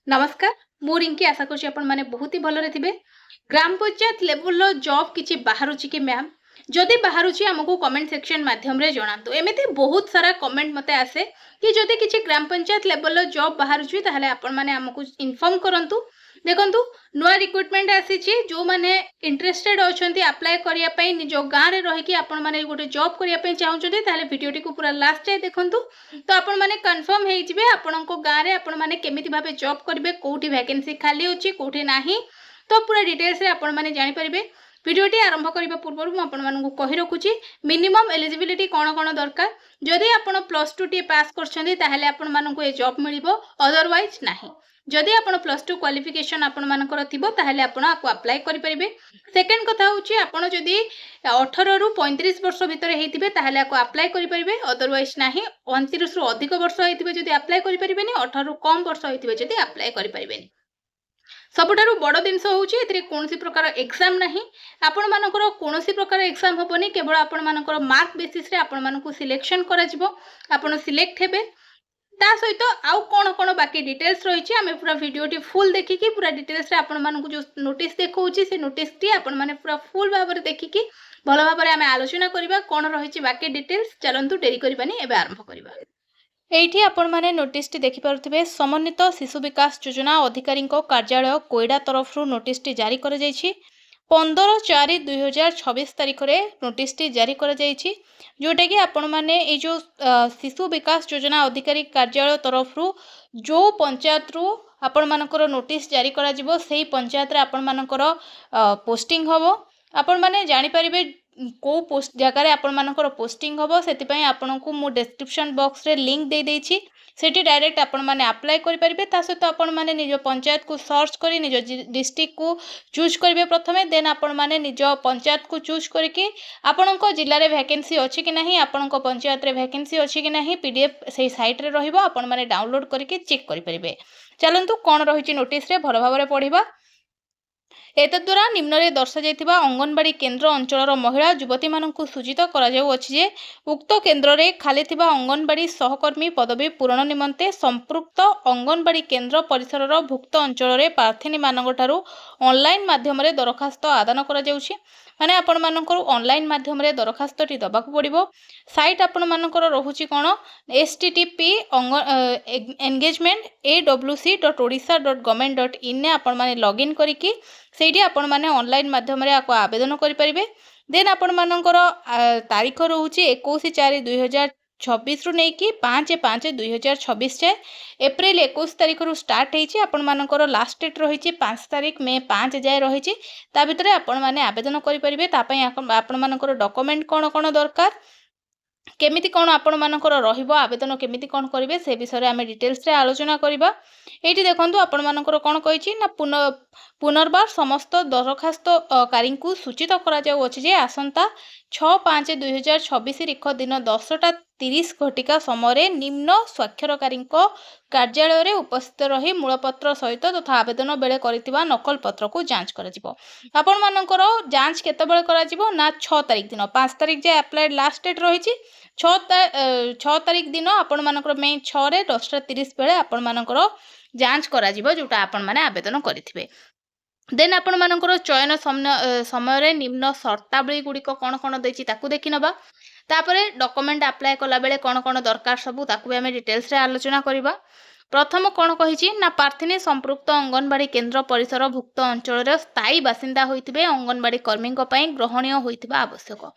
नमस्कार मु रिंकी आशा करुँच आपण मैंने बहुत ही भलरे थे। ग्राम पंचायत लेवल जॉब किसी बाहर कि मैम जदि बाहर आमको कमेंट सेक्शन माध्यम रे जणातु। एमती बहुत सारा कमेंट मते आसे कि जदि किसी ग्राम पंचायत लेवल जॉब बाहर ताहले आपण माने आमको इन्फॉर्म करंतु। देखंतु नुआ रिक्रुटमेंट आसी जो माने इंटरेस्टेड अछंती अप्लाई करिया पई निज गाँ रे रही कि आपण माने गोटे जॉब करिया पई चाहउछंती ताहले वीडियोटी को पूरा लास्ट जाय देखंतु। तो आपण माने कंफर्म हे जिवे आपणको गाँ रे आपण माने केमिति भाबे जॉब करिवे, कोठी वैकेंसी खाली अछि कोठी नाही, तो पूरा डिटेल्स रे आपण माने जानि परिबे। वीडियोटी आरंभ करबा पूर्व मु आपण मानकु कहि रखुची मिनिमम एलिजिबिलिटी कोन दरकार। जदि आपण +2 टी पास करछंती ताहले आपण मानकु ए जॉब मिलिबो, अदरवाइज नाही। जदि आपण +2 क्वालिफिकेशन आपण मानकर थिबो ताहले आपण आपको अप्लाई करि परिबे। सेकंड कथा होची आपण जदि 18 रु 35 वर्ष भितर हेतिबे ताहले आपको अप्लाई करि परिबे, अदरवाइज नाही। 29 रु अधिक वर्ष हेतिबे जदि अप्लाई करि परिबेनी, 18 रु कम वर्ष हेतिबे जदि अप्लाई करि परिबेनी। सबुठारु बड़ जिनस होची एथिरे कोनोसी प्रकार एग्जाम नाही। आपण मानकर कोनोसी प्रकार एग्जाम होबनी, केवल आपण मानकर मार्क बेसिस रे आपण मानकु सिलेक्शन करा जिवो। आपण सिलेक्ट हेबे ता सहित आउ कोन कोन बाकी डिटेल्स रही आम पूरा वीडियोटी फुल देखिकी पूरा डिटेल्स रे आपण मानकु जो नोटिस देखौची से नोटिस टी आपण माने पूरा फुल भाव रे देखिकी भल भाव रे आम आलोचना करबा कोन रही बाकी डिटेल्स। चलंतु डेरी करबानी एबे आरंभ करबा। एठी आपण माने नोटिस टी देखि पारुथिबे समन्वित शिशु विकास योजना अधिकारी कार्यालय कोईडा तरफ नोटिस टी जारी कर जायछि। 15/4/2026 तारीख रे नोटिस टी जारी कर जायछि, जोटा कि आपण माने ए जो शिशु विकास योजना अधिकारी कार्यालय तरफ जो पंचायत रु आपण मानकर नोटिस जारी करा जिवो सेही पंचायत रे आपण मानकर पोस्टिंग हबो। आपण माने जानि परिबे को पोस्ट जगह आपण मानकर पोस्टिंग हबो। सेति पई आपनको मु डिस्क्रिप्शन बॉक्स रे लिंक दे देछि, सेठी डायरेक्ट आपण माने अप्लाई करि परिबे। ता सहित आपण माने निज पंचायत को सर्च करी निज डिस्ट्रिक्ट को चूज करिवे प्रथमे, देन आपण माने निज पंचायत को चूज करके आपणको जिल्ला रे वैकेंसी अछि कि नाही, आपणको पंचायत रे वैकेंसी अछि कि नाही पीडीएफ सेही साइट रे रहिबो, आपण माने डाउनलोड करके चेक करि परिबे। चलंतु कोन रहिछि नोटिस रे भल भाव रे पढिबा। एतद्वारा निम्न रे दर्शा जायतिबा अंगनवाड़ी केन्द्र अंचलर महिला युवती मानकु सूचित करा जाउ अछि जे उक्त केन्द्र रे खाली थिबा अंगनवाड़ी सहकर्मी पदवी पूरण निमंते संपृक्त अंगनवाड़ी केन्द्र परिसरर भुक्त अंचल रे प्रार्थी मानकठारु ऑनलाइन माध्यम रे दरखास्त आदान करा जाउछि। माने आपण मानकर ऑनलाइन माध्यम रे दरखास्तटी दबाक पड़िबो। साइट आपण मानकर रहुछि कोन http engagement.awc.odisha.government.in ने आपण माने लॉगिन करिकि सेठी आपण माने ऑनलाइन माध्यम रे आको आवेदन करि परिबे। देन आपण मानकर तारीख रहुछि 21/4/2026 रु नै कि 5/5/2026 जाय। एप्रिल 21 तारीख रु स्टार्ट हेछि। आपण मानकर लास्ट डेट रहिछि 5 तारीख मे 5 जाय रहिछि। ता भितरे आपण माने आवेदन करि परिबे। ता पई आपण मानकर डॉक्यूमेंट कोन कोन दरकार, केमिति कोन आपण मानकर रहिबो, आवेदन केमिति कोन करिवे से विषय रे आमे डिटेल्स रे आलोचना करबा। एठी देखंतु आपण मानकर कोन कहिछि ना पुनर्बार समस्त दरखास्त कारी को सूचित करा जाउ अछि जे आसंता 6/5/2026 रिख दिन 10:30 घटिका समय निम्न स्वाक्षरकारी कार्यालय रे उपस्थित रही मूलपत्र सहित तथा आवेदन बेले करितिबा नकल पत्र को जांच करा जिवो। आपण मानकर जांच केते बेले करा जिवो ना 6 तारीख दिन, 5 तारीख जे अप्लाइड लास्ट डेट रहिछि 6 तारीख दिन आपण मानकर मे 6 रे 10:30 बेले आपण मानकर जांच करा जिवो जोटा आपण माने आवेदन करिथिबे। देन आपण मानकर चयन समय रे निम्न शर्तावली गुड़िक कौन कौन देछि ताकू देखि नबा। तापरे डॉक्यूमेंट अप्लाई कला बेले कौन कौन दरकार सबू ताकू भी आमे डिटेल्स रे आलोचना करिबा। प्रथम कौन कहिछि ना प्रार्थी संपृक्त अंगनवाड़ी केन्द्र परिसर भुक्त अंचल स्थायी बासिंदा होइतिबे अंगनवाड़ी कर्मी पई ग्रहणीय होइतिबा आवश्यक।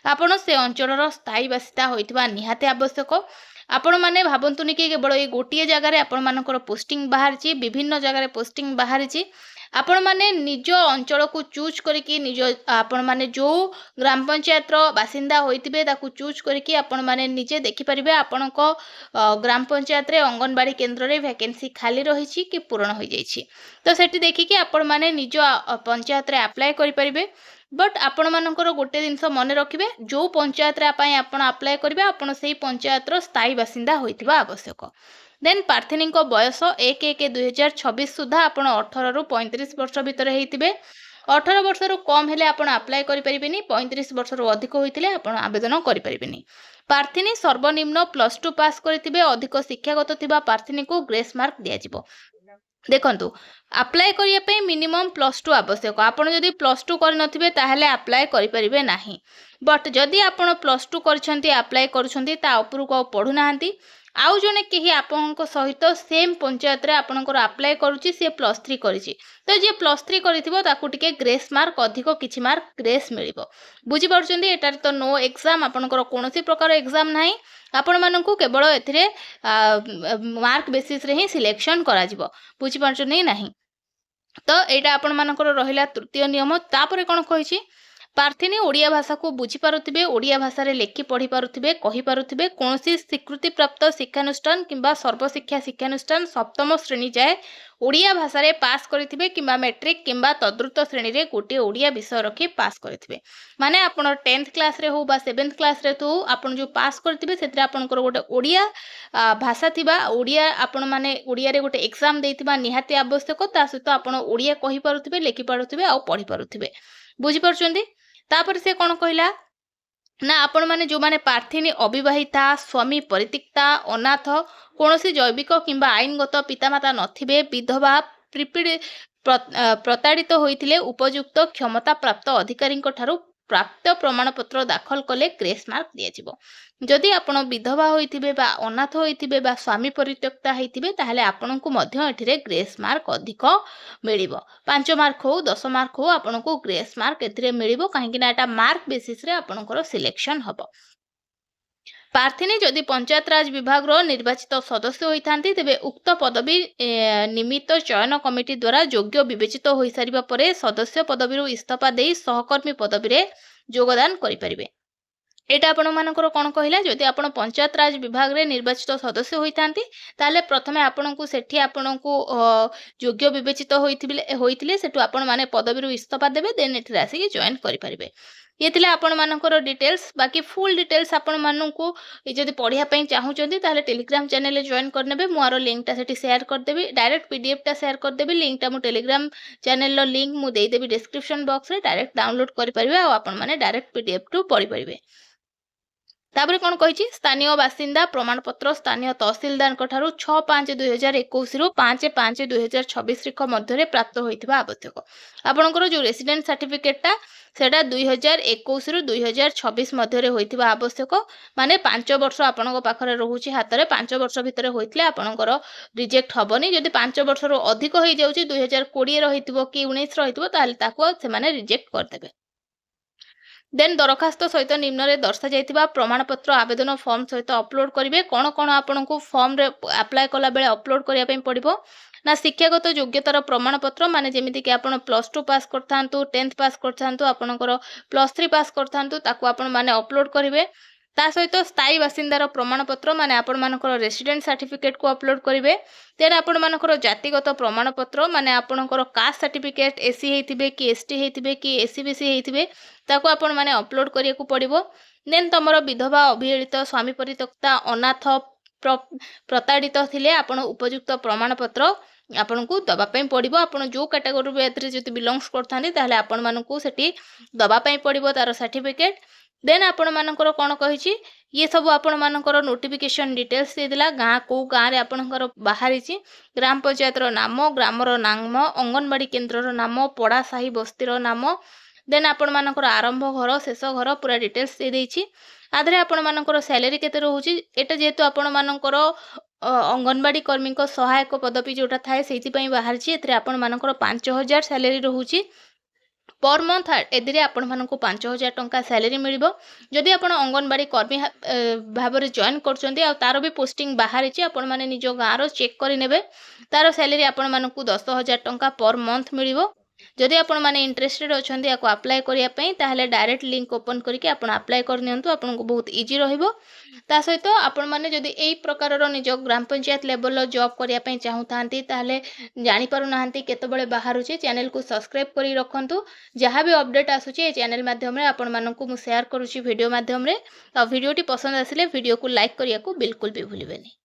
आपण से अंचल स्थायी बासिंदा होइतिबा निहाते आवश्यक। आपण माने भाबंतुनी कि केवल ये गोटे जगह रे आपण मानकर पोस्टिंग बाहर विभिन्न जगह पोस्टिंग बाहर आपण माने निज अंचल को चूज करके निज आपण माने जो ग्राम पंचायत रो बासिंदा होइतिबे ताकू चूज करके आपण माने निजे देखि परिबे आपणको ग्राम पंचायत रे अंगनवाड़ी केन्द्र रे वैकेंसी खाली रहिछि कि पूर्ण होई जाइछि। तो सेठी देखिकि आपण माने निज पंचायत रे अप्लाई करि परिबे। बट आपण मानकर गोटे जिनस मन रखिबे जो पंचायत रे आपण अप्लाई करिबे आपण सेही पंचायत रो स्थायी बासिंदा होइतिबा आवश्यक। देन प्रार्थी बयस 1/1/2026 सुधा आपण 18 रु 35 वर्ष भितर हेतिबे। 18 वर्ष रु कम हेले आपण अप्लाई करि परिबेनी, 35 वर्ष रु अधिक होइतिले आपण आवेदन करि परिबेनी। प्रार्थी सर्वनिम्न +2 पास करथिबे अधिक शिक्षागत थिबा प्रार्थी को ग्रेस मार्क दिया जिवो। देखंतु अप्लाई करिया पे मिनिमम +2 आवश्यक। आपण जदि +2 कर नथिबे ताहले अप्लाई करि परिबे नाही। बट जदि आपण +2 करछंती अप्लाई करूछंती ता उपरु को पढु नाहंती आउ जने केही आपनक सहित सेम पंचायत रे आपनकर अप्लाई करूची से +3 करिछि तो जे +3 करिथिबो ताकू टिके ग्रेस मार्क अधिक किछि मार्क ग्रेस मिलिबो। बुझी पारुछंती एटार तो नो एग्जाम आपनकर कोनोसी प्रकार एग्जाम नाही आपण माननकू केवल एथिरे मार्क बेसिस रे ही सिलेक्शन करा जिवो। बुझी पारुछंती नाही तो एटा आपण मानकर रहिला तृतीय नियम। तापरे कोन कहिछि प्रार्थी ओडिया भाषा को बुझी पारुथिबे ओडिया भाषा रे लेखि पढ़ी पारुथिबे कहि पारुथिबे कोनोसी स्वीकृति प्राप्त शिक्षानुष्ठान किंबा सर्वशिक्षा शिक्षानुष्ठान सप्तम श्रेणी जाए ओडिया भाषा रे पास करिथिबे किंबा मैट्रिक किंबा तद्रुत श्रेणी रे गोटे ओडिया विषय रखी पास करिथिबे। माने आपण 10th क्लास रे हो बा 7th क्लास रे तो आपण जो पास करिथिबे सेतरे आपनकर गोटे ओडिया भाषा थिबा ओडिया आपण माने ओडिया रे गोटे एग्जाम देथिबा निहाती आवश्यक। ता सहित आपण ओडिया कहि पारुथिबे लेखि पारुथिबे आ पढ़ी पारुथिबे। बुझी पारुछंती तापर से कौन कहला ना आपण माने जो माने प्रार्थी अविवाहिता स्वामी परित्यक्ता अनाथ कौनसी जैविक किंबा आईनगत पितामाता नथिबे विधवा प्रताड़ित होइथिले उपयुक्त क्षमता प्राप्त अधिकारी ठारू प्राप्त प्रमाणपत्र दाखल कले ग्रेस मार्क दिया जिवो। जदि आपण विधवा होइथिबे बा अनाथ होइथिबे बा स्वामी परित्यक्ता होइथिबे ताहले आपनकु मध्य एथिरे ग्रेस मार्क अधिक मिलिबो। 5 मार्क हो 10 मार्क हो आपनकु ग्रेस मार्क एथिरे मिलिबो काहेकि ना एटा मार्क बेसिस रे आपनकर सिलेक्शन हबो। प्रार्थी जदि पंचायत राज विभाग रो निर्वाचित सदस्य होइथांती तेबे उक्त पदवी निमित्त चयन कमिटी द्वारा योग्य विवेचित होई सारिबा परे सदस्य पदवी रो इस्तीफा देई सहकर्मी पदवी रे योगदान करि परिबे। एटा आपण मानकर कोन कहिला जदि आपण पंचायत राज विभाग रे निर्वाचित सदस्य होइथांती ताले प्रथमे आपनकु सेठी आपनकु योग्य विवेचित होइथिले सेटु आपण माने पदवी रो इस्तीफा देबे देन एठी आसी के जॉइन करि परिबे। ये थिले आपण मानकर डिटेल्स बाकी फुल डिटेल्स आपण माननकु जदि पढिया पई चाहुचंती ताले टेलीग्राम चैनल रे जॉइन करनेबे मुआरो लिंक ता सेठी शेयर कर देबी डायरेक्ट पीडीएफ ता शेयर कर देबी लिंक ता मु टेलीग्राम चैनल रो लिंक मु देई देबी डिस्क्रिप्शन बॉक्स रे डायरेक्ट डाउनलोड करि परिबे आ आपण माने डायरेक्ट पीडीएफ टू पढि परिबे। तापर कौन कही स्थानीय बासिंदा प्रमाणपत्र स्थानीय तहसीलदार 6/5/2021 रु 5/5/2026 मध्य प्राप्त होइथिबा आवश्यक। आपनकर जो रेसिडेंट सर्टिफिकेट टा सेटा 2021 रु 2026 मध्य होइथिबा आवश्यक। माने 5 वर्ष आपनक पाखरे रहुची हाथ रे 5 वर्ष भितर होइतले आपनकर रिजेक्ट हबनी। जदि 5 वर्ष रु अधिक होई जाउची 2020 रहिथिबो कि 19 रहिथिबो ताले ताको से माने रिजेक्ट कर देबे। देन दरखास्त सहित निम्न रे दर्शा जाइथिबा प्रमाणपत्र आवेदन फॉर्म सहित अपलोड करिवे। कोन कोन आपनकु फॉर्म रे अप्लाई कला बेले अपलोड करिया पई पड़िबो ना शिक्षागत योग्यतार प्रमाणपत्र माने जेमिति कि आपण +2 पास करथांतु 10th पास करथांतु आपनकर +3 पास करथांतु ताकू आपण माने अपलोड करिवे। ता सहित स्थायी बासिंदार प्रमाणपत्र माने आपण मानकर रेसिडेंट सर्टिफिकेट को अपलोड करिवे। देन आपण मानकर जातिगत प्रमाणपत्र माने आपनकर कास्ट सर्टिफिकेट एससी हेतिबे कि एसटी हेतिबे कि एससीबीसी हेतिबे ताको आपण माने अपलोड करिया को पड़िबो। देन तमरो विधवा अभियलित स्वामी परित्यक्ता अनाथ प्रताड़ित थिले आपण उपयुक्त प्रमाणपत्र आपनकु दबा पई पड़िबो। आपण जो कैटेगरी बेतरे जति बिलोंग्स करथांती ताले आपण मानकु सेठी दबा पई पड़िबो तार सर्टिफिकेट। देन आपण मानकर कोन कहिछि ये सब आपण मानकर नोटिफिकेशन डिटेल्स दे दिला गाँ को गाँ रे आपनकर बाहरिछि ग्राम पंचायत रो नाम ग्राम रो नाम अंगनवाड़ी केंद्र रो नाम पड़ा साही बस्ती रो नाम देन आपण मानकर आरंभ घर शेष घर पूरा डिटेल्स दे देछि। आधरे आपण मानकर सैलरी केते रहउछि एटा जेहेतु आपण मानकर अंगनवाड़ी कर्मी को सहायक पदवी जोटा थाए सेति पई बाहरिछि एतरे आपण मानकर 5000 सैलरी रहउछि पर मंथ। एदिरे आपण मानकु 5000 टंका सैलरी मिलिबो। जदि आपण अंगनवाड़ी कर्मी भाव रे जॉइन करचंती आ तारो भी पोस्टिंग बाहरिछि आपण माने निजो गाँ रो चेक करि नेबे तारो सैलरी आपण मानकु 10000 टंका पर मंथ मिलिबो। जदि आपण माने इंटरेस्टेड अछंती याको अप्लाई करिया पई ताहले डायरेक्ट लिंक ओपन करके आपण अप्लाई कर नियंतु आपनको बहुत इजी रहिबो। ता सहित आपण माने जदि एई प्रकार रो निजो ग्राम पंचायत लेवल रो जॉब करिया पई चाहुतांती ताहले जानि पारु नाहंती केतबेले बाहरुछि चैनल को सब्सक्राइब करी रखंतु। जहाँ भी अपडेट आसुछि ए चैनल माध्यम रे आपण मानकु मु शेयर करूछि वीडियो माध्यम रे। आ वीडियोटी पसंद आसिले वीडियो को लाइक करिया को बिल्कुल भी भूलिबेनी।